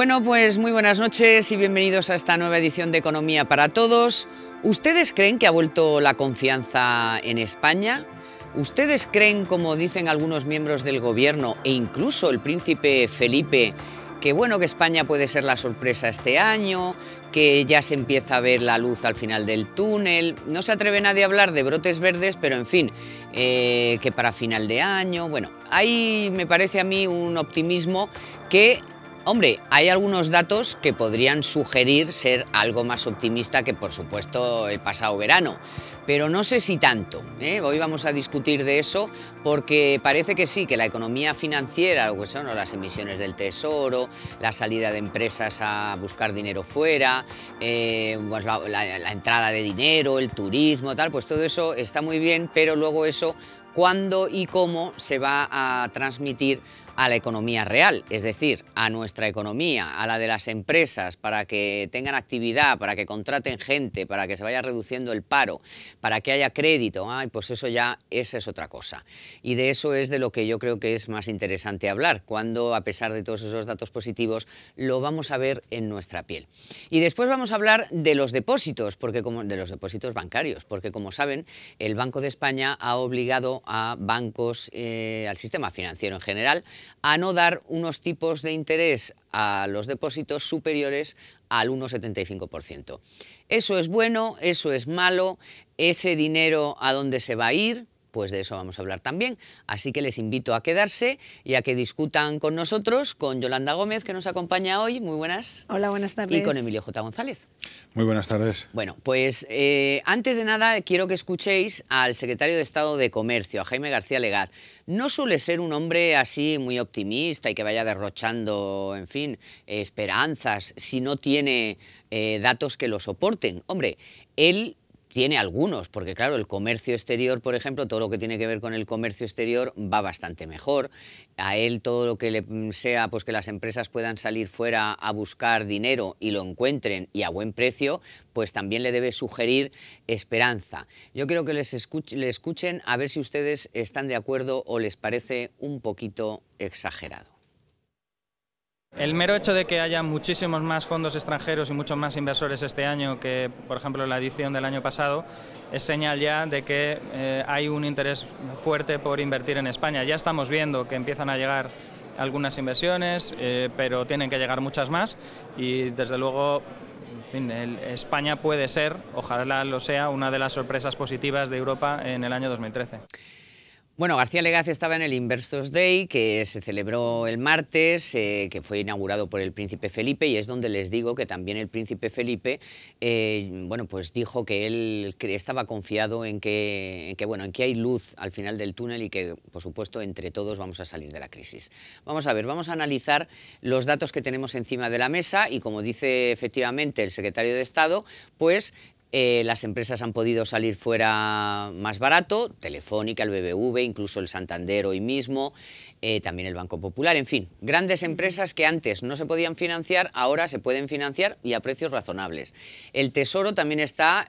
Bueno, pues muy buenas noches y bienvenidos a esta nueva edición de Economía para Todos. ¿Ustedes creen que ha vuelto la confianza en España? ¿Ustedes creen, como dicen algunos miembros del gobierno e incluso el príncipe Felipe, que bueno, que España puede ser la sorpresa este año, que ya se empieza a ver la luz al final del túnel? No se atreve nadie a hablar de brotes verdes, pero en fin, que para final de año... Bueno, hay, me parece a mí, un optimismo que... Hombre, hay algunos datos que podrían sugerir ser algo más optimista que, por supuesto, el pasado verano. Pero no sé si tanto, ¿eh? Hoy vamos a discutir de eso porque parece que sí, que la economía financiera, lo que son las emisiones del Tesoro, la salida de empresas a buscar dinero fuera, pues la entrada de dinero, el turismo, tal, pues todo eso está muy bien, pero luego eso, ¿cuándo y cómo se va a transmitir a la economía real? Es decir, a nuestra economía, a la de las empresas, para que tengan actividad, para que contraten gente, para que se vaya reduciendo el paro, para que haya crédito. Pues eso ya, esa es otra cosa. Y de eso es de lo que yo creo que es más interesante hablar, cuando a pesar de todos esos datos positivos lo vamos a ver en nuestra piel. Y después vamos a hablar de los depósitos, de los depósitos bancarios, porque como saben, el Banco de España ha obligado a bancos, al sistema financiero en general, a no dar unos tipos de interés a los depósitos superiores al 1,75%. ¿Eso es bueno? ¿Eso es malo? ¿Ese dinero a dónde se va a ir? Pues de eso vamos a hablar también. Así que les invito a quedarse y a que discutan con nosotros, con Yolanda Gómez, que nos acompaña hoy. Muy buenas. Hola, buenas tardes. Y con Emilio J. González. Muy buenas tardes. Bueno, pues antes de nada quiero que escuchéis al secretario de Estado de Comercio, a Jaime García Legaz. No suele ser un hombre así muy optimista y que vaya derrochando, en fin, esperanzas, si no tiene datos que lo soporten. Hombre, él tiene algunos, porque claro, el comercio exterior, por ejemplo, todo lo que tiene que ver con el comercio exterior va bastante mejor. A él todo lo que le sea, pues que las empresas puedan salir fuera a buscar dinero y lo encuentren y a buen precio, pues también le debe sugerir esperanza. Yo quiero que le escuchen a ver si ustedes están de acuerdo o les parece un poquito exagerado. El mero hecho de que haya muchísimos más fondos extranjeros y muchos más inversores este año que, por ejemplo, en la edición del año pasado, es señal ya de que hay un interés fuerte por invertir en España. Ya estamos viendo que empiezan a llegar algunas inversiones, pero tienen que llegar muchas más y, desde luego, España puede ser, ojalá lo sea, una de las sorpresas positivas de Europa en el año 2013. Bueno, García Legaz estaba en el Investors Day, que se celebró el martes, que fue inaugurado por el príncipe Felipe, y es donde les digo que también el príncipe Felipe, bueno, pues dijo que él estaba confiado en que hay luz al final del túnel y que, por supuesto, entre todos vamos a salir de la crisis. Vamos a ver, vamos a analizar los datos que tenemos encima de la mesa y, como dice efectivamente el secretario de Estado, pues las empresas han podido salir fuera más barato, Telefónica, el BBV, incluso el Santander hoy mismo, también el Banco Popular, en fin, grandes empresas que antes no se podían financiar, ahora se pueden financiar y a precios razonables. El Tesoro también está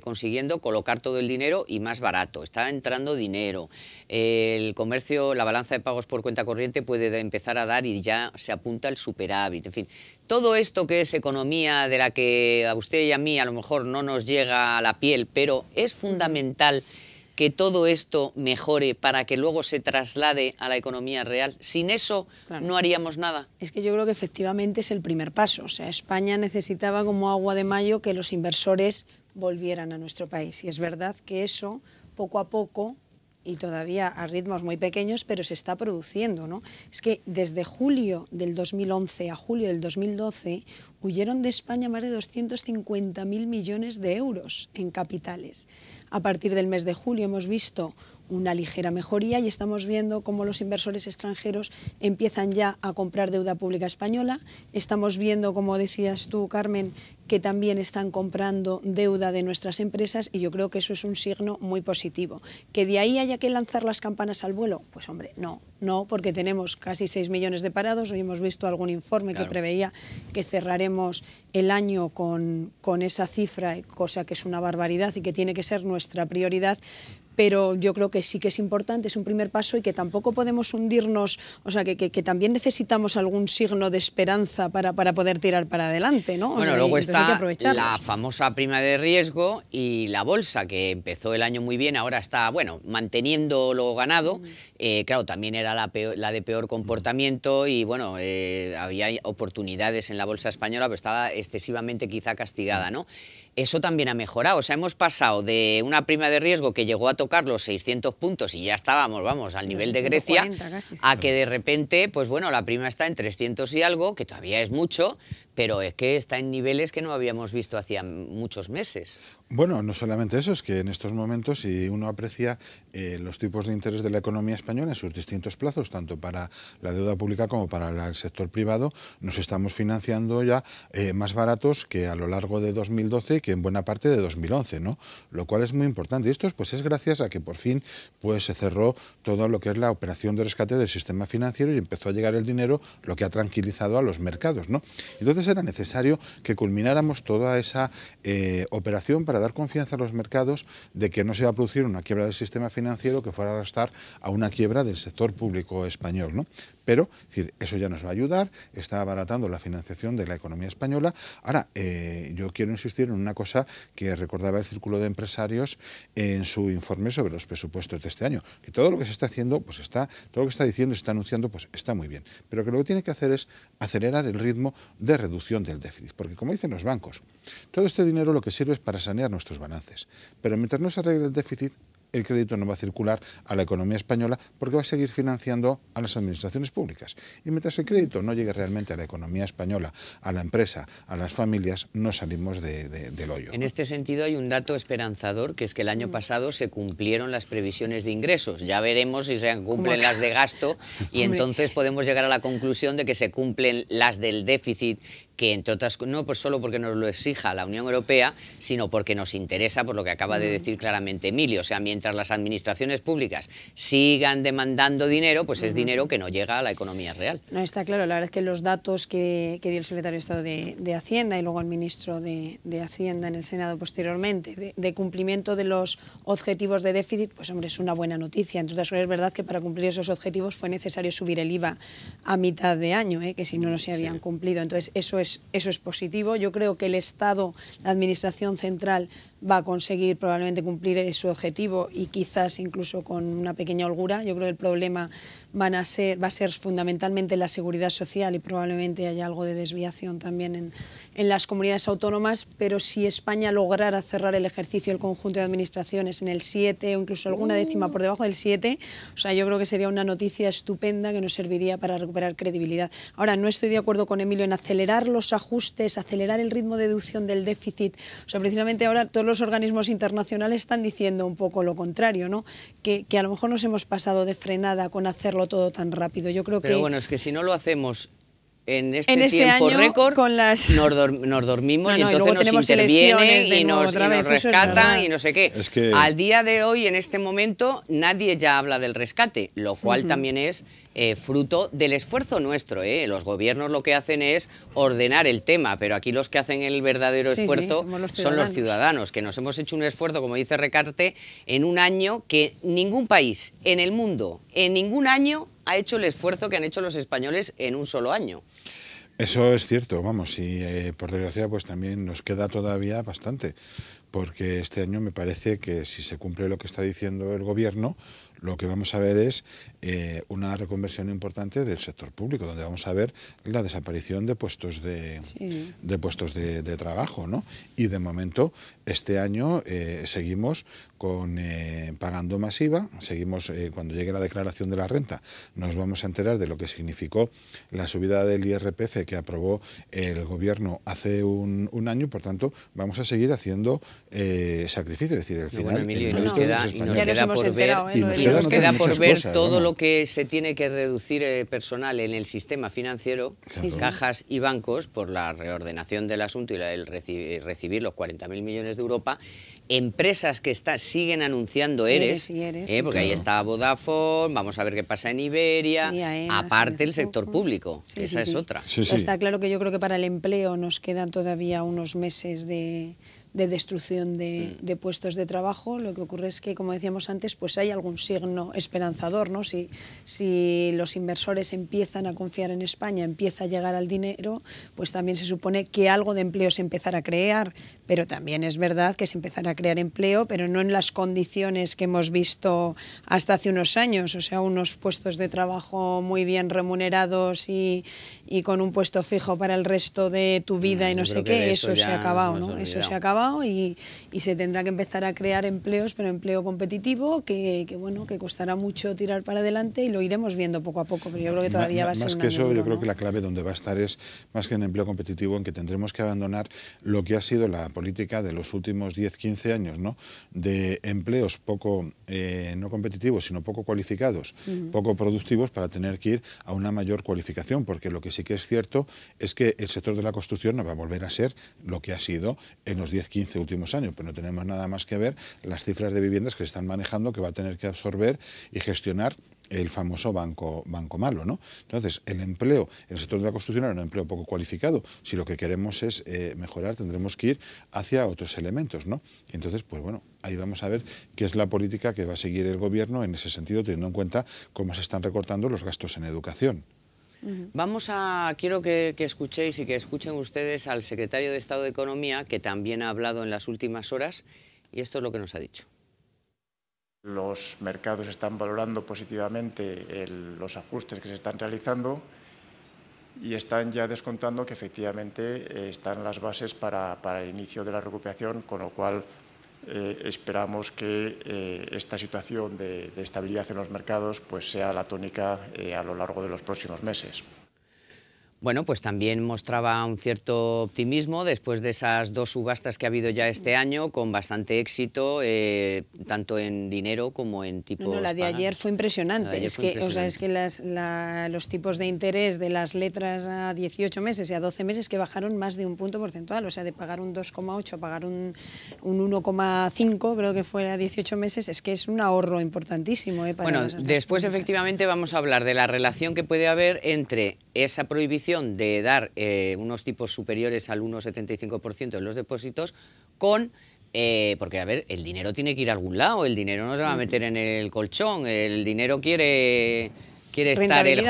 consiguiendo colocar todo el dinero y más barato, está entrando dinero. El comercio, la balanza de pagos por cuenta corriente puede empezar a dar y ya se apunta el superávit, en fin. Todo esto que es economía de la que a usted y a mí a lo mejor no nos llega a la piel, pero es fundamental que todo esto mejore para que luego se traslade a la economía real. Sin eso no haríamos nada. Es que yo creo que efectivamente es el primer paso. O sea, España necesitaba como agua de mayo que los inversores volvieran a nuestro país. Y es verdad que eso, poco a poco, y todavía a ritmos muy pequeños, pero se está produciendo, ¿no? Es que desde julio del 2011 a julio del 2012 huyeron de España más de 250.000 millones de euros en capitales. A partir del mes de julio hemos visto una ligera mejoría y estamos viendo cómo los inversores extranjeros empiezan ya a comprar deuda pública española. Estamos viendo, como decías tú, Carmen, que también están comprando deuda de nuestras empresas y yo creo que eso es un signo muy positivo. ¿Que de ahí haya que lanzar las campanas al vuelo? Pues hombre, no, porque tenemos casi 6 millones de parados. Hoy hemos visto algún informe que preveía que cerraremos el año con esa cifra, cosa que es una barbaridad y que tiene que ser nuestra prioridad. pero yo creo que sí que es importante, es un primer paso y que tampoco podemos hundirnos, o sea, que también necesitamos algún signo de esperanza para poder tirar para adelante, ¿no? Bueno, luego está la famosa prima de riesgo y la bolsa, que empezó el año muy bien, ahora está, bueno, manteniendo lo ganado. Claro, también era la de peor comportamiento y, bueno, había oportunidades en la bolsa española, pero estaba excesivamente quizá castigada, ¿no? Eso también ha mejorado, o sea, hemos pasado de una prima de riesgo que llegó a tocar los 600 puntos y ya estábamos, vamos, al nivel de Grecia, casi, sí, a que de repente, pues bueno, la prima está en 300 y algo, que todavía es mucho, pero es que está en niveles que no habíamos visto hacía muchos meses. Bueno, no solamente eso, es que en estos momentos, si uno aprecia los tipos de interés de la economía española en sus distintos plazos, tanto para la deuda pública como para el sector privado, nos estamos financiando ya más baratos que a lo largo de 2012 y que en buena parte de 2011, ¿no? Lo cual es muy importante. Y esto pues, es gracias a que por fin pues, se cerró todo lo que es la operación de rescate del sistema financiero y empezó a llegar el dinero, lo que ha tranquilizado a los mercados, ¿no? Entonces era necesario que culmináramos toda esa operación para dar confianza a los mercados de que no se iba a producir una quiebra del sistema financiero que fuera a arrastrar a una quiebra del sector público español, ¿no? Pero, es decir, eso ya nos va a ayudar, está abaratando la financiación de la economía española. Ahora, yo quiero insistir en una cosa que recordaba el Círculo de Empresarios en su informe sobre los presupuestos de este año, que todo lo que se está haciendo, pues todo lo que está diciendo, se está anunciando, pues está muy bien, pero que lo que tiene que hacer es acelerar el ritmo de reducción del déficit, porque como dicen los bancos, todo este dinero lo que sirve es para sanear nuestros balances, pero mientras no se arregle el déficit, el crédito no va a circular a la economía española porque va a seguir financiando a las administraciones públicas. Y mientras el crédito no llegue realmente a la economía española, a la empresa, a las familias, no salimos del hoyo. En este sentido hay un dato esperanzador, que es que el año pasado se cumplieron las previsiones de ingresos. Ya veremos si se cumplen las de gasto y entonces podemos llegar a la conclusión de que se cumplen las del déficit, que entre otras, no pues solo porque nos lo exija la Unión Europea, sino porque nos interesa, por lo que acaba de decir claramente Emilio. O sea, mientras las administraciones públicas sigan demandando dinero, pues es dinero que no llega a la economía real. No, está claro, la verdad es que los datos que dio el secretario de Estado de Hacienda y luego el ministro de Hacienda en el Senado posteriormente, de cumplimiento de los objetivos de déficit, pues hombre, es una buena noticia. Entre otras cosas, es verdad que para cumplir esos objetivos fue necesario subir el IVA a mitad de año, que si no se habían cumplido. Entonces, eso es positivo. Yo creo que el Estado, la Administración Central, va a conseguir probablemente cumplir su objetivo y quizás incluso con una pequeña holgura. Yo creo que el problema va a ser fundamentalmente la seguridad social y probablemente haya algo de desviación también en las comunidades autónomas, pero si España lograra cerrar el ejercicio del conjunto de administraciones en el 7 o incluso alguna décima por debajo del 7, o sea, yo creo que sería una noticia estupenda que nos serviría para recuperar credibilidad. Ahora, no estoy de acuerdo con Emilio en acelerar los ajustes, acelerar el ritmo de reducción del déficit. O sea, precisamente ahora todos los organismos internacionales están diciendo un poco lo contrario, ¿no? Que a lo mejor nos hemos pasado de frenada con hacerlo todo tan rápido. Yo creo Pero bueno, es que si no lo hacemos en este tiempo récord, nos dormimos y entonces nos intervienen y nos rescatan y no sé qué. Al día de hoy, en este momento, nadie ya habla del rescate, lo cual también es fruto del esfuerzo nuestro. Los gobiernos lo que hacen es ordenar el tema, pero aquí los que hacen el verdadero esfuerzo son los ciudadanos, que nos hemos hecho un esfuerzo, como dice Recarte, en un año que ningún país en el mundo, en ningún año, ha hecho el esfuerzo que han hecho los españoles en un solo año. Eso es cierto, vamos, y por desgracia pues también nos queda todavía bastante, porque este año me parece que si se cumple lo que está diciendo el gobierno, lo que vamos a ver es una reconversión importante del sector público, donde vamos a ver la desaparición de puestos de trabajo, ¿no? Y de momento, este año seguimos pagando más IVA, seguimos, cuando llegue la declaración de la renta, nos vamos a enterar de lo que significó la subida del IRPF que aprobó el gobierno hace un año, por tanto, vamos a seguir haciendo sacrificios, es decir, al final... Emilio, nos queda por ver todo lo que se tiene que reducir personal en el sistema financiero, cajas y bancos, por la reordenación del asunto y el recibir los 40.000 millones de Europa. Empresas que siguen anunciando ERES, porque ahí está Vodafone, vamos a ver qué pasa en Iberia, aparte el sector público, esa es otra. Está claro que yo creo que para el empleo nos quedan todavía unos meses de de destrucción de puestos de trabajo. Lo que ocurre es que, como decíamos antes, pues hay algún signo esperanzador, ¿no? Si los inversores empiezan a confiar en España, empieza a llegar al dinero, pues también se supone que algo de empleo se empezará a crear, pero también es verdad que se empezará a crear empleo, pero no en las condiciones que hemos visto hasta hace unos años, o sea, unos puestos de trabajo muy bien remunerados y con un puesto fijo para el resto de tu vida y no sé qué, eso se ha acabado, ¿no? Eso se ha acabado y se tendrá que empezar a crear empleos, pero empleo competitivo que bueno, que costará mucho tirar para adelante y lo iremos viendo poco a poco, pero yo creo que todavía va a ser más un que año eso, duro, yo creo ¿no? que la clave donde va a estar es, más que en empleo competitivo, en que tendremos que abandonar lo que ha sido la política de los últimos 10-15 años, ¿no? De empleos poco, no competitivos, sino poco cualificados, poco productivos, para tener que ir a una mayor cualificación, porque lo que sí que es cierto es que el sector de la construcción no va a volver a ser lo que ha sido en los 10-15 últimos años, pero no tenemos nada más que ver las cifras de viviendas que se están manejando, que va a tener que absorber y gestionar el famoso banco malo, ¿no? Entonces, el empleo en el sector de la construcción era un empleo poco cualificado. Si lo que queremos es mejorar, tendremos que ir hacia otros elementos, ¿no? Entonces, pues bueno, ahí vamos a ver qué es la política que va a seguir el gobierno en ese sentido, teniendo en cuenta cómo se están recortando los gastos en educación. Quiero que escuchéis y que escuchen ustedes al secretario de Estado de Economía, que también ha hablado en las últimas horas, y esto es lo que nos ha dicho. Los mercados están valorando positivamente los ajustes que se están realizando y están ya descontando que efectivamente están las bases para el inicio de la recuperación, con lo cual esperamos que esta situación de estabilidad en los mercados pues sea la tónica a lo largo de los próximos meses. Bueno, pues también mostraba un cierto optimismo después de esas dos subastas que ha habido ya este año, con bastante éxito, tanto en dinero como en tipos. No, la de ayer fue impresionante. O sea, es que los tipos de interés de las letras a 18 meses y a 12 meses que bajaron más de un punto porcentual, o sea, de pagar un 2,8 a pagar un 1,5, creo que fue a 18 meses, es que es un ahorro importantísimo. Bueno, después efectivamente vamos a hablar de la relación que puede haber entre esa prohibición de dar unos tipos superiores al 1,75% en los depósitos con... porque, a ver, el dinero tiene que ir a algún lado, el dinero no se va a meter en el colchón, el dinero quiere estar el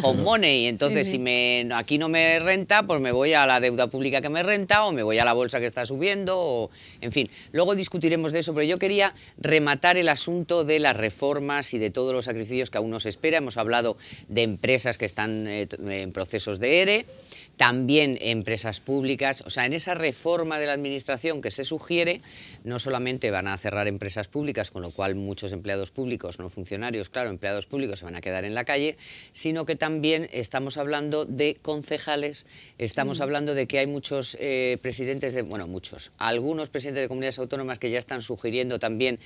home money, entonces sí. Si aquí no me renta, pues me voy a la deuda pública que me renta, o me voy a la bolsa que está subiendo, o, en fin, luego discutiremos de eso, pero yo quería rematar el asunto de las reformas y de todos los sacrificios que aún nos espera. Hemos hablado de empresas que están en procesos de ERE, también empresas públicas. O sea, en esa reforma de la administración que se sugiere, no solamente van a cerrar empresas públicas, con lo cual muchos empleados públicos, no funcionarios, claro, empleados públicos se van a quedar en la calle, sino que también estamos hablando de concejales, estamos hablando de que hay muchos presidentes algunos presidentes de comunidades autónomas que ya están sugiriendo también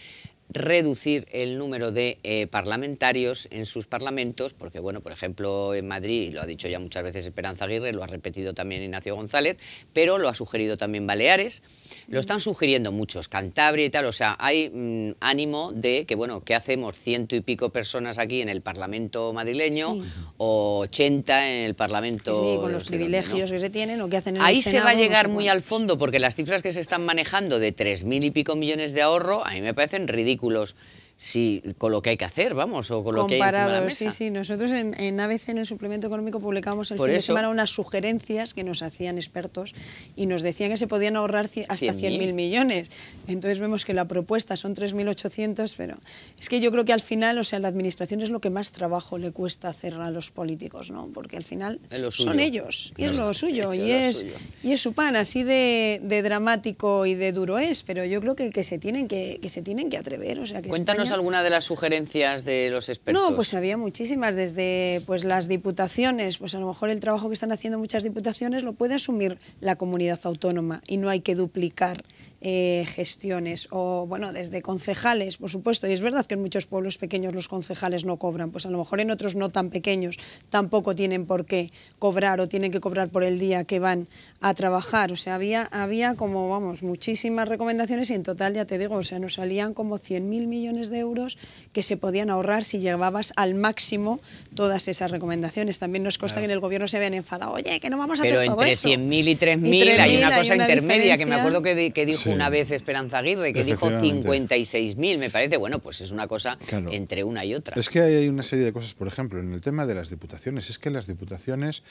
reducir el número de parlamentarios en sus parlamentos, porque, bueno, por ejemplo, en Madrid, y lo ha dicho ya muchas veces Esperanza Aguirre, lo ha repetido también Ignacio González, pero lo ha sugerido también Baleares, lo están sugiriendo muchos, Cantabria y tal. O sea, hay ánimo de que, bueno, ¿qué hacemos? 100 y pico personas aquí en el Parlamento madrileño, sí, o 80 en el Parlamento... Sí, con los privilegios que se tienen, o que hacen en ahí el Senado, se va a llegar no sé muy al fondo, porque las cifras que se están manejando de 3.000 y pico millones de ahorro, a mí me parecen ridículos. Sí, con lo que hay que hacer, vamos, o con lo que hay encima de la mesa. Sí. Nosotros en ABC, en el suplemento económico, publicamos el fin de semana unas sugerencias que nos hacían expertos y nos decían que se podían ahorrar hasta 100.000 millones. Entonces vemos que la propuesta son 3.800, pero es que yo creo que al final, o sea, la administración es lo que más trabajo le cuesta hacer a los políticos, ¿no? Porque al final son ellos, y es lo suyo, y es su pan, así de dramático y de duro es, pero yo creo que se tienen que atrever, o sea, que Cuéntanos alguna de las sugerencias de los expertos. No, pues había muchísimas, desde pues las diputaciones, pues a lo mejor el trabajo que están haciendo muchas diputaciones lo puede asumir la comunidad autónoma y no hay que duplicar gestiones, o bueno, desde concejales, por supuesto, y es verdad que en muchos pueblos pequeños los concejales no cobran, pues a lo mejor en otros no tan pequeños tampoco tienen por qué cobrar, o tienen que cobrar por el día que van a trabajar. O sea, había como, vamos, muchísimas recomendaciones, y en total, ya te digo, o sea, nos salían como 100.000 millones de euros que se podían ahorrar si llevabas al máximo todas esas recomendaciones. También nos consta que en el gobierno se habían enfadado, oye, que no vamos a hacer todo eso. Pero entre 100.000 y 3.000 hay una cosa intermedia, que me acuerdo que dijo una vez Esperanza Aguirre, que dijo 56.000, me parece. Bueno, pues es una cosa entre una y otra. Es que hay una serie de cosas, por ejemplo, en el tema de las diputaciones. Es que las diputaciones,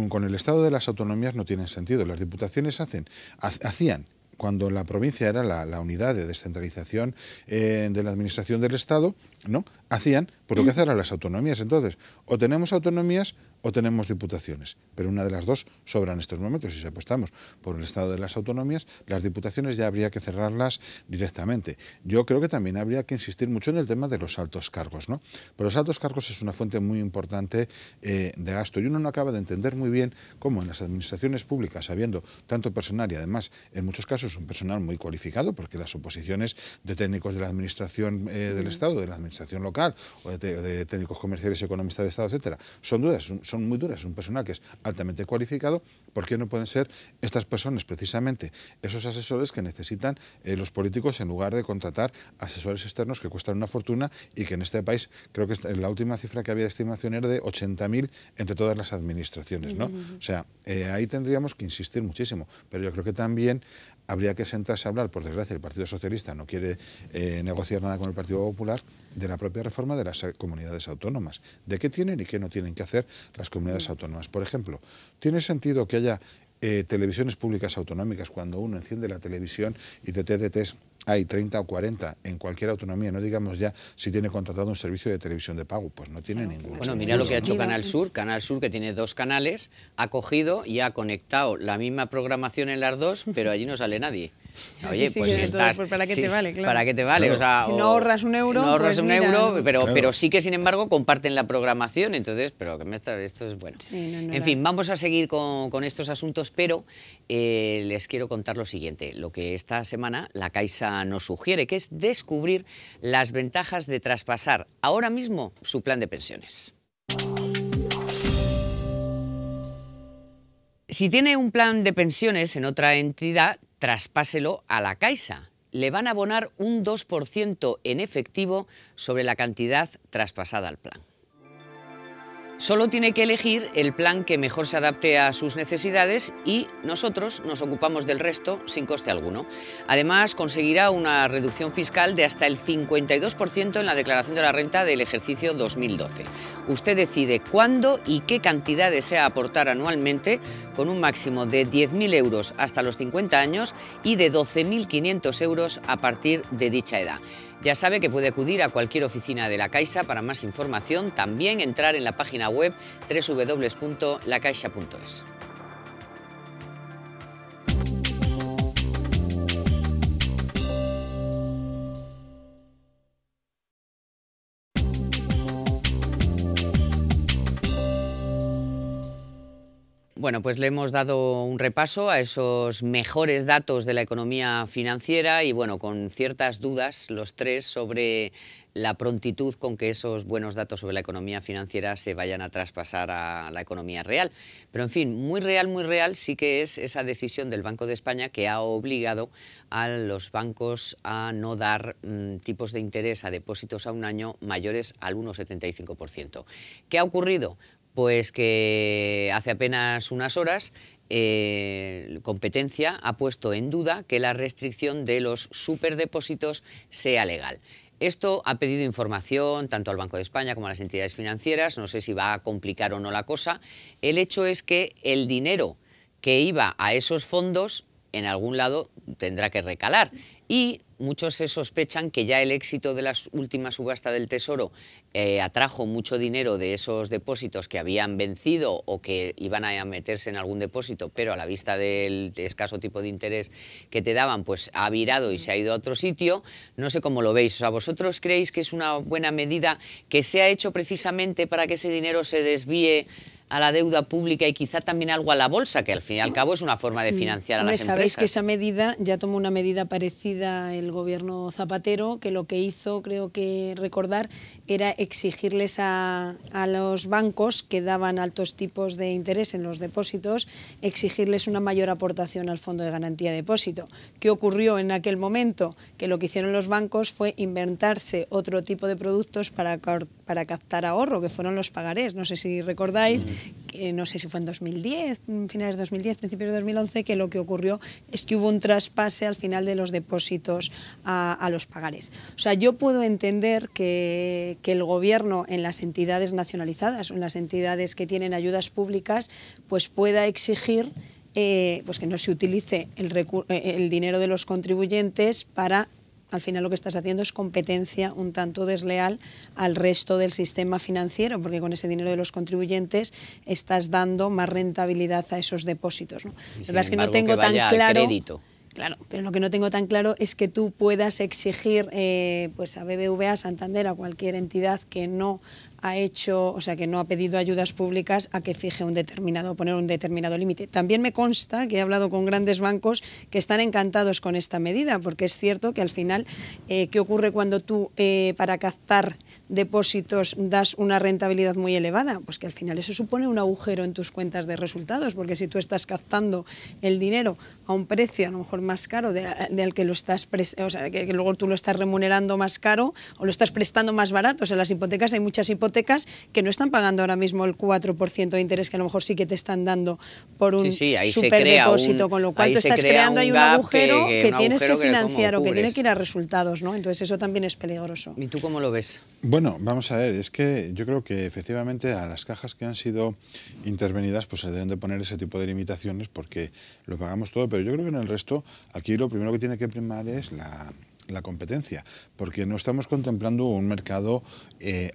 con el estado de las autonomías, no tienen sentido. Las diputaciones hacían, cuando la provincia era la unidad de descentralización de la administración del Estado, ¿no? Hacían por lo que hacen las autonomías. Entonces, o tenemos autonomías o tenemos diputaciones, pero una de las dos sobra en estos momentos. Si apostamos por el estado de las autonomías, las diputaciones ya habría que cerrarlas directamente. Yo creo que también habría que insistir mucho en el tema de los altos cargos, ¿no? Pero los altos cargos es una fuente muy importante de gasto, y uno no acaba de entender muy bien cómo en las administraciones públicas, habiendo tanto personal y además en muchos casos un personal muy cualificado, porque las oposiciones de técnicos de la administración del Estado, de la administración local, o de técnicos comerciales y economistas de Estado, etcétera, son muy duras, es un personal que es altamente cualificado. ¿Por qué no pueden ser estas personas precisamente esos asesores que necesitan los políticos, en lugar de contratar asesores externos que cuestan una fortuna y que en este país, creo que la última cifra que había de estimación era de 80.000 entre todas las administraciones, ¿no? O sea, ahí tendríamos que insistir muchísimo, pero yo creo que también habría que sentarse a hablar. Por desgracia, el Partido Socialista no quiere negociar nada con el Partido Popular, de la propia reforma de las comunidades autónomas, de qué tienen y qué no tienen que hacer las comunidades autónomas. Por ejemplo, ¿tiene sentido que haya televisiones públicas autonómicas cuando uno enciende la televisión y de TDTs hay 30 o 40 en cualquier autonomía? No digamos ya si tiene contratado un servicio de televisión de pago, pues no tiene ningún sentido. Bueno, mira lo que ha hecho Canal Sur, que tiene 2 canales, ha cogido y ha conectado la misma programación en las dos, pero allí no sale nadie. Oye, sí, pues estás, pues ¿para qué te vale? Claro. ¿Para qué te vale? Claro. O sea, si no ahorras un euro, no ahorras pues un mira, euro, ¿no? pero sí que sin embargo comparten la programación, entonces, pero esto es bueno. Sí, en fin, vamos a seguir con estos asuntos, pero les quiero contar lo siguiente, lo que esta semana la Caixa nos sugiere, que es descubrir las ventajas de traspasar ahora mismo su plan de pensiones. Si tiene un plan de pensiones en otra entidad, traspáselo a la Caixa. Le van a abonar un 2% en efectivo sobre la cantidad traspasada al plan. Solo tiene que elegir el plan que mejor se adapte a sus necesidades y nosotros nos ocupamos del resto sin coste alguno. Además, conseguirá una reducción fiscal de hasta el 52% en la declaración de la renta del ejercicio 2012. Usted decide cuándo y qué cantidad desea aportar anualmente, con un máximo de 10.000 euros hasta los 50 años y de 12.500 euros a partir de dicha edad. Ya sabe que puede acudir a cualquier oficina de la Caixa para más información, también entrar en la página web www.lacaixa.es. Bueno, pues le hemos dado un repaso a esos mejores datos de la economía financiera y, bueno, con ciertas dudas los tres sobre la prontitud con que esos buenos datos sobre la economía financiera se vayan a traspasar a la economía real. Pero, en fin, muy real sí que es esa decisión del Banco de España que ha obligado a los bancos a no dar tipos de interés a depósitos a un año mayores al 1,75%. ¿Qué ha ocurrido? Pues que hace apenas unas horas Competencia ha puesto en duda que la restricción de los superdepósitos sea legal. Esto ha pedido información tanto al Banco de España como a las entidades financieras. No sé si va a complicar o no la cosa. El hecho es que el dinero que iba a esos fondos en algún lado tendrá que recalar. Y muchos se sospechan que ya el éxito de la última subasta del Tesoro atrajo mucho dinero de esos depósitos que habían vencido o que iban a meterse en algún depósito, pero a la vista del escaso tipo de interés que te daban, pues ha virado y se ha ido a otro sitio. No sé cómo lo veis. O sea, ¿vosotros creéis que es una buena medida que se ha hecho precisamente para que ese dinero se desvíe a la deuda pública y quizá también algo a la bolsa, que al fin y al cabo es una forma de financiar a las empresas? Sabéis que esa medida, ya tomó una medida parecida el gobierno Zapatero, que lo que hizo, creo que recordar, era exigirles a los bancos que daban altos tipos de interés en los depósitos, exigirles una mayor aportación al Fondo de Garantía de Depósito. ¿Qué ocurrió en aquel momento? Que lo que hicieron los bancos fue inventarse otro tipo de productos para captar ahorro, que fueron los pagarés. No sé si recordáis, que no sé si fue en 2010, finales de 2010, principios de 2011, que lo que ocurrió es que hubo un traspase al final de los depósitos a los pagares. O sea, yo puedo entender que el gobierno en las entidades nacionalizadas o en las entidades que tienen ayudas públicas pues pueda exigir pues que no se utilice el dinero de los contribuyentes para... Al final lo que estás haciendo es competencia un tanto desleal al resto del sistema financiero, porque con ese dinero de los contribuyentes estás dando más rentabilidad a esos depósitos, ¿no? La verdad es que no tengo tan claro... Crédito. Claro, pero lo que no tengo tan claro es que tú puedas exigir pues a BBVA, a Santander, a cualquier entidad que no ha hecho, o sea, que no ha pedido ayudas públicas, a que fije poner un determinado límite. También me consta que he hablado con grandes bancos que están encantados con esta medida, porque es cierto que al final, ¿qué ocurre cuando tú para captar depósitos das una rentabilidad muy elevada? Pues que al final eso supone un agujero en tus cuentas de resultados, porque si tú estás captando el dinero a un precio a lo mejor más caro del que lo estás, o sea, que luego tú lo estás remunerando más caro o lo estás prestando más barato. O sea, las hipotecas, hay muchas hipotecas que no están pagando ahora mismo el 4% de interés, que a lo mejor sí que te están dando por un superdepósito, con lo cual tú estás creando ahí un agujero que tienes que financiar o que tiene que ir a resultados, ¿no? Entonces eso también es peligroso. ¿Y tú cómo lo ves? Bueno, vamos a ver, es que yo creo que efectivamente a las cajas que han sido intervenidas pues se deben de poner ese tipo de limitaciones porque lo pagamos todo, pero yo creo que en el resto aquí lo primero que tiene que primar es la competencia, porque no estamos contemplando un mercado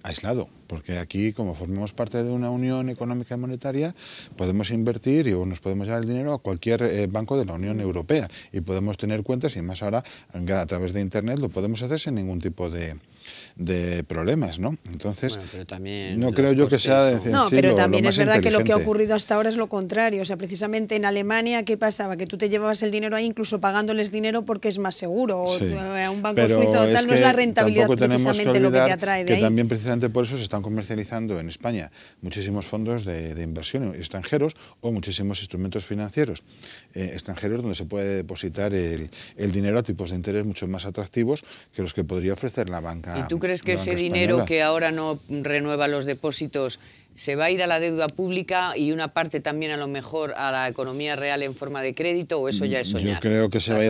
aislado, porque aquí, como formamos parte de una unión económica y monetaria, podemos invertir y nos podemos llevar el dinero a cualquier banco de la Unión Europea y podemos tener cuentas, y más ahora a través de Internet lo podemos hacer sin ningún tipo de problemas, ¿no? Entonces, bueno, pero también no creo yo que sea... No, pero también es verdad que lo que ha ocurrido hasta ahora es lo contrario. O sea, precisamente en Alemania, ¿qué pasaba? Que tú te llevabas el dinero ahí incluso pagándoles dinero porque es más seguro. O a un banco suizo o tal, no es la rentabilidad precisamente lo que te atrae de ahí. También precisamente por eso se están comercializando en España muchísimos fondos de inversión extranjeros o muchísimos instrumentos financieros extranjeros donde se puede depositar el dinero a tipos de interés mucho más atractivos que los que podría ofrecer la banca. ¿Y tú crees que ese española. dinero que ahora no renueva los depósitos se va a ir a la deuda pública y una parte también a lo mejor a la economía real en forma de crédito, o eso ya es soñar? Yo creo que se va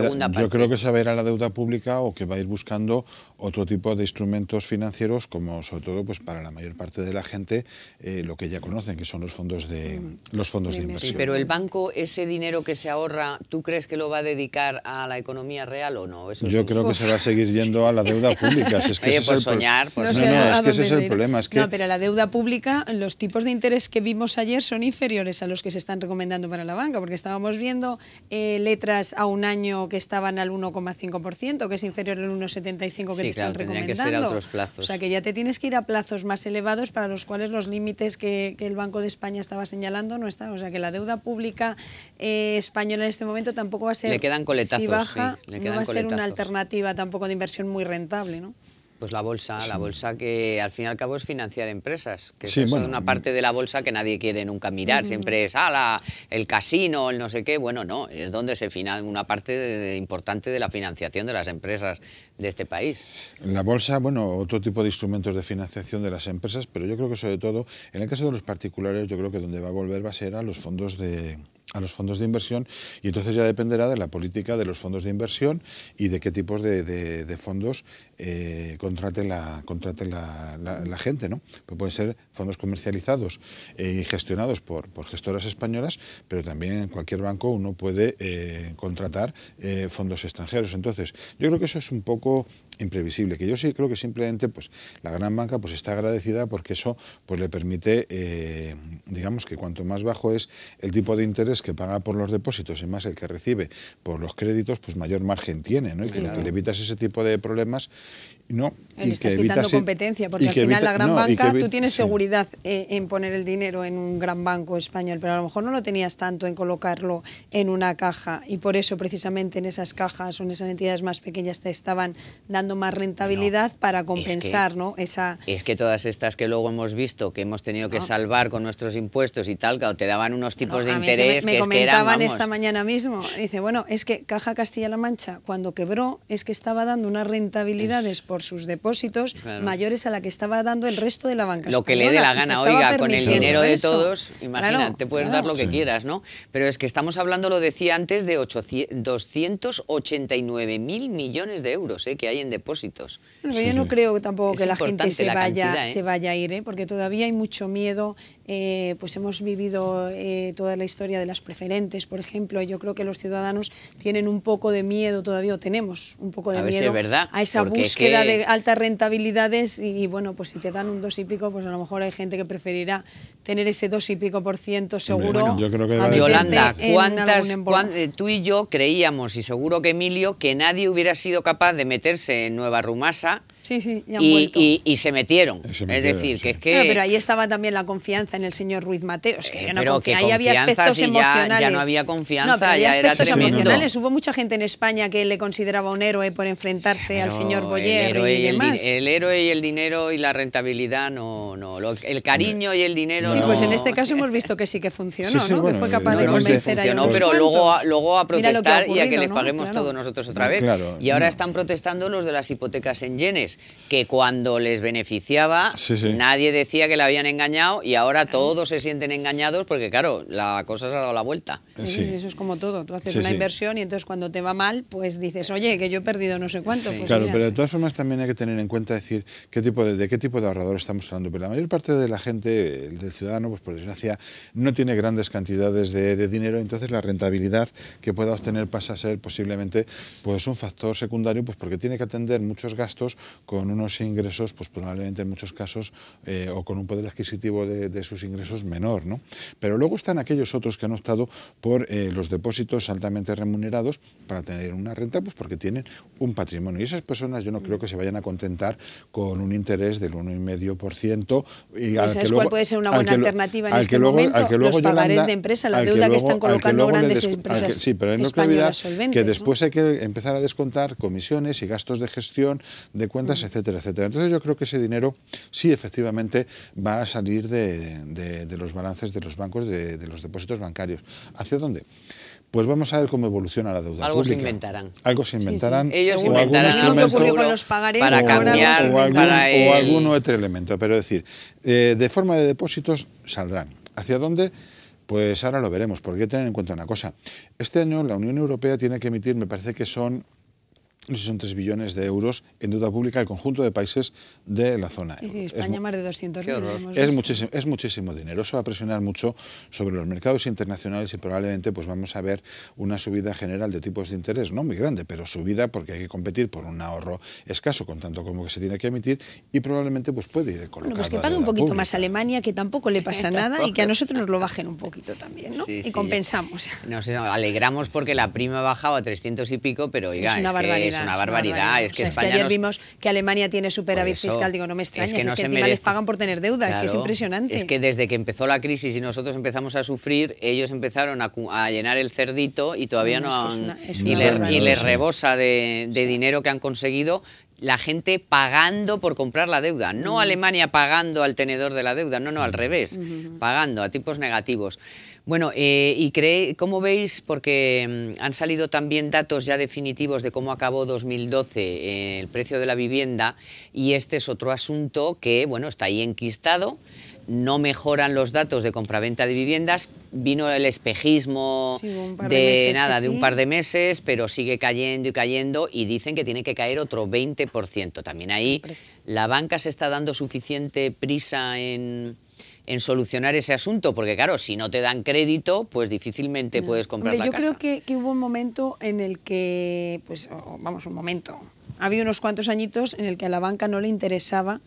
a ir a la deuda pública o que va a ir buscando otro tipo de instrumentos financieros, como sobre todo pues para la mayor parte de la gente lo que ya conocen, que son los fondos de inversión. Sí, pero el banco, ese dinero que se ahorra, ¿tú crees que lo va a dedicar a la economía real o no? Yo creo que se va a seguir yendo a la deuda pública. Si es que oye, por soñar. No, es que ese es el problema. Es que... No, pero la deuda pública, los tipos de interés que vimos ayer son inferiores a los que se están recomendando para la banca, porque estábamos viendo letras a un año que estaban al 1,5%, que es inferior al 1,75% que te están recomendando. Que ser a otros plazos. O sea, que ya te tienes que ir a plazos más elevados para los cuales los límites que el Banco de España estaba señalando no están. O sea, que la deuda pública española en este momento tampoco va a ser, le quedan coletazos, si baja, sí, no va a ser una alternativa tampoco de inversión muy rentable, ¿no? Pues la bolsa que al fin y al cabo es financiar empresas, que sí, es bueno, una parte de la bolsa que nadie quiere nunca mirar, siempre es el casino, el no sé qué, bueno, no, es donde se financia una parte importante de la financiación de las empresas de este país. La bolsa, bueno, otro tipo de instrumentos de financiación de las empresas, pero yo creo que sobre todo, en el caso de los particulares, yo creo que donde va a volver va a ser a los fondos de inversión, y entonces ya dependerá de la política de los fondos de inversión y de qué tipos de fondos contrate la gente, ¿no? Pues pueden ser fondos comercializados y gestionados por gestoras españolas, pero también en cualquier banco uno puede contratar fondos extranjeros. Entonces, yo creo que eso es un poco imprevisible, que yo sí creo que simplemente pues la gran banca pues está agradecida porque eso pues le permite digamos que cuanto más bajo es el tipo de interés que paga por los depósitos y más el que recibe por los créditos, pues mayor margen tiene, ¿no? Y que le evitas ese tipo de problemas, ¿no? Le estás quitando competencia, porque al final la gran banca, tú tienes seguridad en poner el dinero en un gran banco español, pero a lo mejor no lo tenías tanto en colocarlo en una caja, y por eso precisamente en esas cajas o en esas entidades más pequeñas te estaban dando dando más rentabilidad para compensar, ¿no? Es que todas estas que luego hemos visto, que hemos tenido que salvar con nuestros impuestos y tal, claro, te daban unos tipos de interés me que comentaban eran, esta mañana mismo, dice, bueno, es que Caja Castilla-La Mancha, cuando quebró, es que estaba dando unas rentabilidades por sus depósitos mayores a la que estaba dando el resto de la banca española. Lo que le dé la gana, oiga, con el dinero de todos, imagínate, te puedes dar lo que quieras, ¿no? Pero es que estamos hablando, lo decía antes, de 289.000 millones de euros que hay en depósitos. Bueno, yo no creo tampoco que la gente se vaya a ir, porque todavía hay mucho miedo. Pues hemos vivido toda la historia de las preferentes, por ejemplo, y yo creo que los ciudadanos tienen un poco de miedo todavía, o tenemos un poco de miedo a esa búsqueda de altas rentabilidades, y bueno, pues si te dan un 2 y pico, pues a lo mejor hay gente que preferirá tener ese 2 y pico % seguro. Bueno, yo creo que Yolanda, tú y yo creíamos, y seguro que Emilio, que nadie hubiera sido capaz de meterse en Nueva Rumasa. Sí, ya han vuelto. Y se metieron. Es decir, que es que... Bueno, pero ahí estaba también la confianza en el señor Ruiz Mateos, que ahí había aspectos emocionales. Ya no había confianza, no, pero había aspectos emocionales. No. Hubo mucha gente en España que le consideraba un héroe por enfrentarse al señor Boyer y demás. El héroe y el dinero y la rentabilidad, el cariño y el dinero... Sí, pues en este caso hemos visto que sí que funcionó, ¿no? Bueno, que fue capaz de convencer a unos pero luego a protestar y a que les paguemos claro. todos nosotros otra vez. Y ahora están protestando los de las hipotecas en yenes, que cuando les beneficiaba, nadie decía que le habían engañado, y ahora todos se sienten engañados porque, claro, la cosa se ha dado la vuelta. Sí, eso es como todo. Tú haces una inversión y entonces cuando te va mal, pues dices, oye, que yo he perdido no sé cuánto. Pues claro, pero de todas formas también hay que tener en cuenta decir de qué tipo de ahorrador estamos hablando. Pero la mayor parte de la gente, del ciudadano, pues por desgracia, no tiene grandes cantidades de dinero, entonces la rentabilidad que pueda obtener pasa a ser posiblemente pues un factor secundario, pues porque tiene que atender muchos gastos con unos ingresos, pues probablemente en muchos casos, o con un poder adquisitivo de sus ingresos menor, ¿no? Pero luego están aquellos otros que han optado por los depósitos altamente remunerados para tener una renta, pues porque tienen un patrimonio. Y esas personas yo no creo que se vayan a contentar con un interés del 1,5%. ¿Sabes cuál puede ser una buena alternativa en este momento? Los pagarés de empresa, la deuda que están colocando grandes empresas. Sí, pero no hay que olvidar que después hay que empezar a descontar comisiones y gastos de gestión de cuentas, etcétera, etcétera. Entonces yo creo que ese dinero sí efectivamente va a salir de los balances de los bancos, de los depósitos bancarios. ¿Hacia dónde? Pues vamos a ver cómo evoluciona la deuda Algo pública. se inventarán. Algo se inventarán. Ellos inventarán lo que ocurrió con los pagarés para cambiar, o algún otro elemento. Pero es decir, de forma de depósitos saldrán. ¿Hacia dónde? Pues ahora lo veremos, porque hay que tener en cuenta una cosa. Este año la Unión Europea tiene que emitir, me parece que son 3 billones de euros en deuda pública el conjunto de países de la zona. Sí, España más de 200.000. Es muchísimo dinero. Eso va a presionar mucho sobre los mercados internacionales y probablemente pues vamos a ver una subida general de tipos de interés, no muy grande, pero subida porque hay que competir por un ahorro escaso con tanto como que se tiene que emitir, y probablemente pues puede ir colocando. Pues que pague un poquito más a Alemania, que tampoco le pasa nada, y que a nosotros nos lo bajen un poquito también, ¿no? Y compensamos. Nos alegramos porque la prima ha bajado a 300 y pico, pero oiga, es una barbaridad. Es que España ayer vimos que Alemania tiene superávit fiscal, digo, no me extraña, es que encima les pagan por tener deuda, claro, es que es impresionante. Es que desde que empezó la crisis y nosotros empezamos a sufrir, ellos empezaron a llenar el cerdito y todavía y les rebosa de dinero que han conseguido. La gente pagando por comprar la deuda, no Alemania pagando al tenedor de la deuda, no, al revés, pagando a tipos negativos. Bueno, ¿cómo veis? Porque han salido también datos ya definitivos de cómo acabó 2012 el precio de la vivienda, y este es otro asunto que, bueno, está ahí enquistado. No mejoran los datos de compraventa de viviendas, vino el espejismo de un par de meses, pero sigue cayendo y cayendo, y dicen que tiene que caer otro 20%. También ahí la banca se está dando suficiente prisa en solucionar ese asunto, porque claro, si no te dan crédito, pues difícilmente puedes comprar la casa. Yo creo que hubo un momento en el que, ha habido unos cuantos añitos en el que a la banca no le interesaba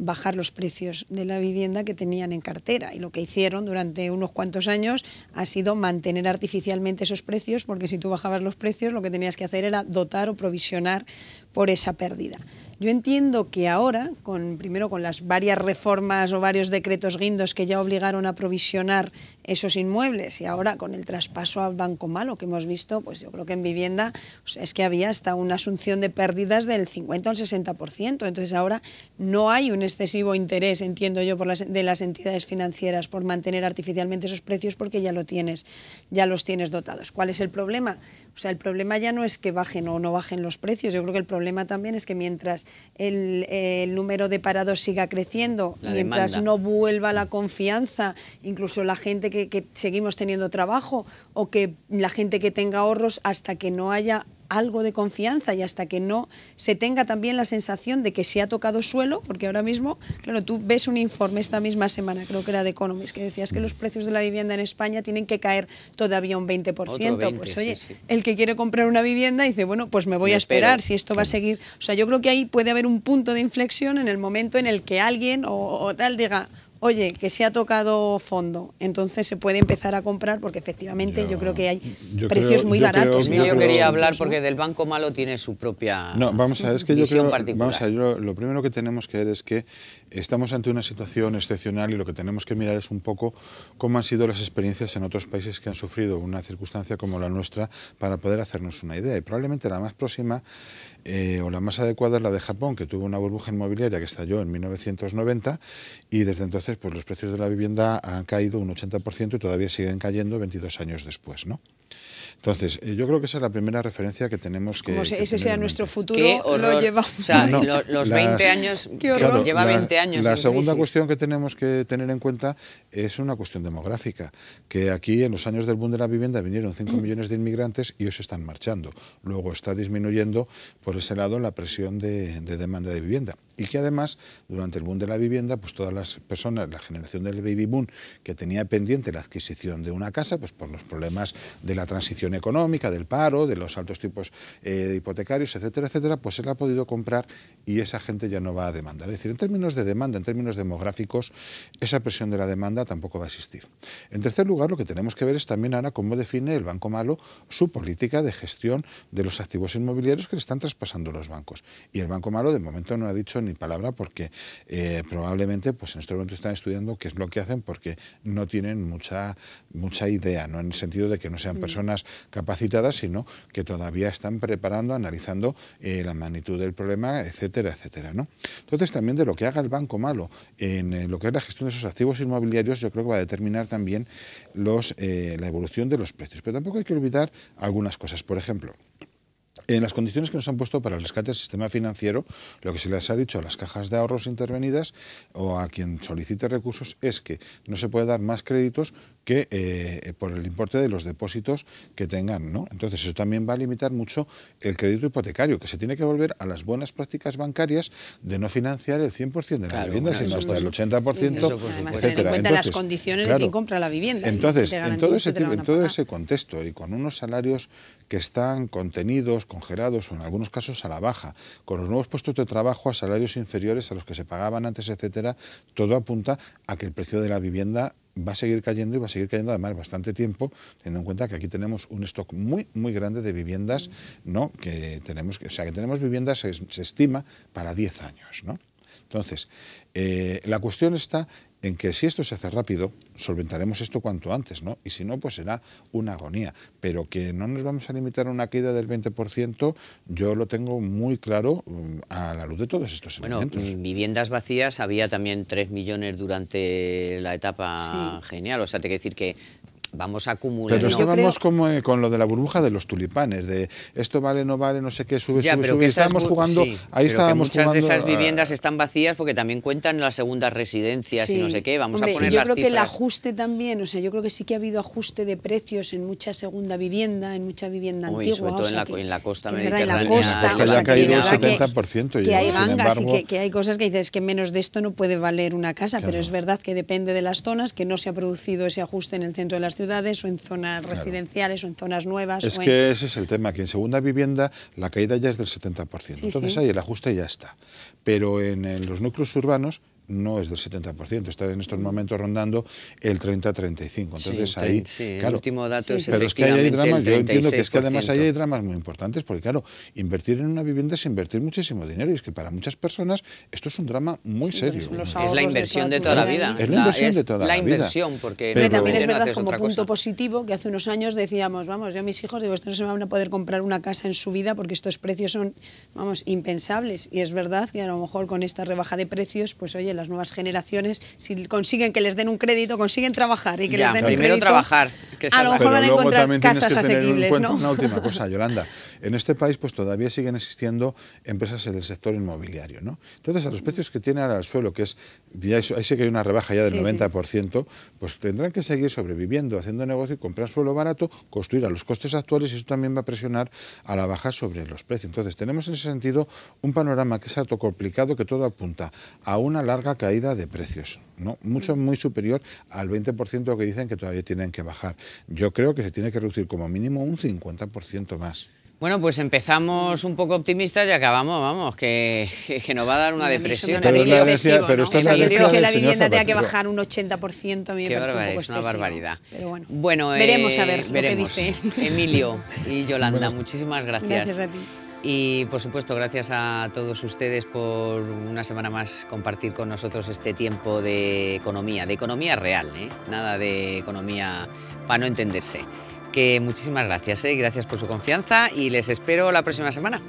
bajar los precios de la vivienda que tenían en cartera, y lo que hicieron durante unos cuantos años ha sido mantener artificialmente esos precios, porque si tú bajabas los precios lo que tenías que hacer era dotar o provisionar por esa pérdida. Yo entiendo que ahora, primero con las varias reformas o varios decretos guindos que ya obligaron a provisionar esos inmuebles y ahora con el traspaso al Banco Malo que hemos visto, pues yo creo que en vivienda es que había hasta una asunción de pérdidas del 50 al 60%. Entonces ahora no hay un excesivo interés, entiendo yo, de las entidades financieras por mantener artificialmente esos precios porque ya los tienes dotados. ¿Cuál es el problema? O sea, el problema ya no es que bajen o no bajen los precios. Yo creo que el problema también es que mientras el número de parados siga creciendo, mientras no vuelva la confianza, incluso la gente que seguimos teniendo trabajo o que la gente que tenga ahorros, hasta que no haya algo de confianza y hasta que no se tenga también la sensación de que se ha tocado suelo, porque ahora mismo, claro, tú ves un informe esta misma semana, creo que era de Economist, que decías que los precios de la vivienda en España tienen que caer todavía un 20%. Pues oye, sí. El que quiere comprar una vivienda dice, bueno, pues me voy a esperar si esto va a seguir. O sea, yo creo que ahí puede haber un punto de inflexión en el momento en el que alguien o tal diga, oye, que se ha tocado fondo, entonces se puede empezar a comprar porque efectivamente yo creo que hay precios muy baratos. Yo quería hablar porque del Banco Malo tiene su propia vamos a ver, es que visión yo creo, particular. Vamos a ver, lo primero que tenemos que ver es que estamos ante una situación excepcional y lo que tenemos que mirar es un poco cómo han sido las experiencias en otros países que han sufrido una circunstancia como la nuestra para poder hacernos una idea. Y probablemente la más próxima o la más adecuada es la de Japón, que tuvo una burbuja inmobiliaria que estalló en 1990 y desde entonces pues los precios de la vivienda han caído un 80% y todavía siguen cayendo 22 años después, ¿no? Entonces, yo creo que esa es la primera referencia que tenemos que... Como si ese sea nuestro futuro, lo llevamos... O sea, los 20 años, claro, lleva 20 años. La segunda cuestión que tenemos que tener en cuenta es una cuestión demográfica, que aquí en los años del boom de la vivienda vinieron 5 millones de inmigrantes y hoy se están marchando. Luego está disminuyendo por ese lado la presión de demanda de vivienda. Y que además, durante el boom de la vivienda, pues todas las personas, la generación del baby boom, que tenía pendiente la adquisición de una casa, pues por los problemas de la transición económica, del paro, de los altos tipos de hipotecarios, etcétera, etcétera, pues él ha podido comprar y esa gente ya no va a demandar. Es decir, en términos de demanda, en términos demográficos, esa presión de la demanda tampoco va a existir. En tercer lugar, lo que tenemos que ver es también ahora cómo define el Banco Malo su política de gestión de los activos inmobiliarios que le están traspasando los bancos. Y el Banco Malo de momento no ha dicho ni palabra porque probablemente pues en este momento están estudiando qué es lo que hacen porque no tienen mucha idea, no en el sentido de que no sean personas capacitadas, sino que todavía están preparando, analizando la magnitud del problema, etcétera, etcétera, ¿no? Entonces también de lo que haga el Banco Malo en lo que es la gestión de esos activos inmobiliarios, yo creo que va a determinar también la evolución de los precios. Pero tampoco hay que olvidar algunas cosas. Por ejemplo, en las condiciones que nos han puesto para el rescate del sistema financiero, lo que se les ha dicho a las cajas de ahorros intervenidas o a quien solicite recursos es que no se puede dar más créditos que por el importe de los depósitos que tengan, ¿no? Entonces eso también va a limitar mucho el crédito hipotecario, que se tiene que volver a las buenas prácticas bancarias de no financiar el 100% de la vivienda, sino hasta el 80%, además, etcétera. tener en cuenta las condiciones de quien compra la vivienda. Entonces, en todo ese contexto y con unos salarios que están contenidos, congelados o en algunos casos a la baja, con los nuevos puestos de trabajo a salarios inferiores a los que se pagaban antes, etcétera, todo apunta a que el precio de la vivienda va a seguir cayendo y va a seguir cayendo además bastante tiempo, teniendo en cuenta que aquí tenemos un stock muy grande de viviendas, ¿no? que tenemos viviendas, se estima, para 10 años, ¿no? Entonces, la cuestión está en que si esto se hace rápido, solventaremos esto cuanto antes, ¿no? Y si no, pues será una agonía. Pero que no nos vamos a limitar a una caída del 20%, yo lo tengo muy claro a la luz de todos estos elementos. Bueno, viviendas vacías había también 3 millones durante la etapa genial, o sea, te quiero decir que vamos a acumular. Pero estábamos como con lo de la burbuja de los tulipanes, de esto vale, no vale, no sé qué, sube. Estábamos jugando, ahí estábamos jugando. Muchas de esas viviendas están vacías porque también cuentan las segundas residencias y no sé qué. Vamos a poner yo las creo cifras. Que el ajuste también, o sea, yo creo que sí que ha habido ajuste de precios en mucha segunda vivienda, en mucha vivienda antigua. Sobre todo en la costa mediterránea. En la costa, que ha caído un 70%. Que hay gangas y que hay cosas que dices que menos de esto no puede valer una casa, pero es verdad que depende de las zonas, que no se ha producido ese ajuste en el centro de las ciudades o en zonas residenciales o en zonas nuevas. Es que ese es el tema, que en segunda vivienda la caída ya es del 70%. Entonces ahí el ajuste ya está. Pero en los núcleos urbanos no es del 70%, está en estos momentos rondando el 30-35%. Entonces sí, ahí, sí, claro, el último dato es pero es que ahí hay dramas, yo entiendo que es que además ahí hay 36%. dramas muy importantes, porque claro, invertir en una vivienda es invertir muchísimo dinero, y es que para muchas personas esto es un drama muy serio. Los Es ahorros la inversión de tu toda la vida. vida. Es la inversión de toda la vida. inversión, porque Pero Pero también es no verdad, haces como otra punto cosa. positivo, que hace unos años decíamos, vamos, yo a mis hijos digo, estos no se van a poder comprar una casa en su vida porque estos precios son, vamos, impensables. Y es verdad que a lo mejor con esta rebaja de precios, pues oye, las nuevas generaciones, si consiguen que les den un crédito, consiguen trabajar y que Ya, les den un primero crédito, trabajar, que a lo salga. mejor van a luego encontrar también tienes casas que tener en asequibles, cuenta ¿no? una última cosa, Yolanda. En este país pues todavía siguen existiendo empresas del sector inmobiliario, ¿no? Entonces, a los precios que tiene ahora el suelo, que es, ya ahí sí que hay una rebaja ya del Sí, 90%, pues tendrán que seguir sobreviviendo, haciendo negocio y comprar suelo barato, construir a los costes actuales, y eso también va a presionar a la baja sobre los precios. Entonces, tenemos en ese sentido un panorama que es harto complicado, que todo apunta a una larga caída de precios, ¿no? Muy superior al 20% que dicen que todavía tienen que bajar. Yo creo que se tiene que reducir como mínimo un 50% más. Bueno, pues empezamos un poco optimistas y acabamos, vamos, que nos va a dar una A mí eso me depresión. Pero es la parece herencia- excesivo, pero ¿no? esto es O sea, la que el herencia precio de del la señor vivienda tenga que Zapatero. bajar un 80%, a mí me Qué parece un barbaridad, poco es una excesivo. barbaridad. Pero bueno, Bueno, veremos a ver veremos. lo que dice. Emilio y Yolanda, muchísimas gracias. Gracias a ti. Y por supuesto, gracias a todos ustedes por una semana más compartir con nosotros este tiempo de economía real, ¿eh? Nada de economía para no entenderse. Que muchísimas gracias, ¿eh? Gracias por su confianza y les espero la próxima semana.